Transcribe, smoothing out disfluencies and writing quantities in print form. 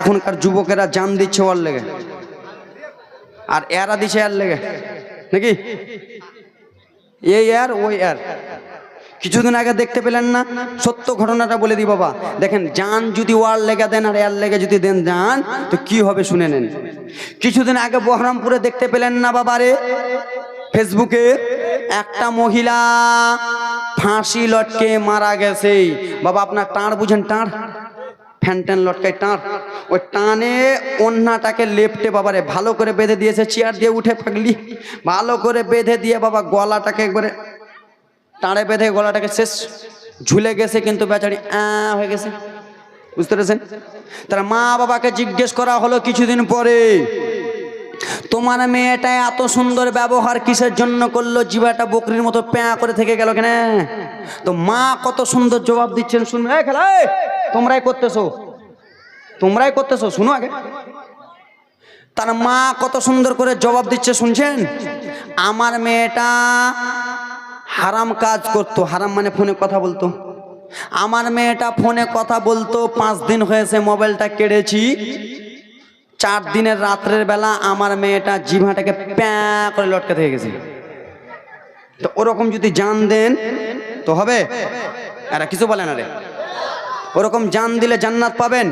এখনকার যুবকেরা জান দিচ্ছে ওর লেগে, আর এরা দিচ্ছে এর লেগে, নাকি? এই আর ওই আর। কিছুদিন আগে দেখতে পেলেন না? সত্য ঘটনাটা বলে দিই বাবা, দেখেন জান যদি ওয়ার লেগে দেন আর এর লেগে যদি দেন জান, তো কি হবে শুনে নেন। কিছুদিন আগে বহরমপুরে দেখতে পেলেন না বাবারে, ফেসবুকে একটা মহিলা ফাঁসি লটকে মারা গেছে বাবা। আপনার টাঁড় বুঝেন? টাঁড়, ফ্যান ট্যান লটকায় টাঁড়, ওই টানে ওন্নাটাকে লেপটে বাবারে ভালো করে বেঁধে দিয়েছে। চেয়ার দিয়ে উঠে পাগলি ভালো করে বেঁধে দিয়ে বাবা গলাটাকে একবারে টাঁড়ে বেঁধে গলাটাকে শেষ ঝুলে গেছে, কিন্তু বেচারি হয়ে গেছে, বুঝতে পেরেছেন? তার মা বাবাকে জিজ্ঞেস করা হলো কিছুদিন পরে, তোমার মেয়েটা এত সুন্দর ব্যবহার কিসের জন্য করলো, জিভাটা বকরির মতো প্যাঁ করে থেকে গেল কেন? তো মা কত সুন্দর জবাব দিচ্ছেন, শুনবে? খেলা তোমরাই করতেছো, শুনো আগে। তার মা কত সুন্দর করে জবাব দিচ্ছে শুনছেন? আমার মেয়েটা হারাম কাজ করতো, হারাম মানে ফোনে কথা বলতো। আমার মেয়েটা ফোনে কথা বলতো, 5 দিন হয়েছে মোবাইলটা কেড়েছি। 4 দিনের রাত্রের বেলা আমার মেয়েটা জিভাটাকে প্যাঁ করে লটকে থেকে গেছে। তো ওরকম যদি জান দেন তো হবে? এরা কিছু বলে না রে, ওরকম জান দিলে জান্নাত পাবেন।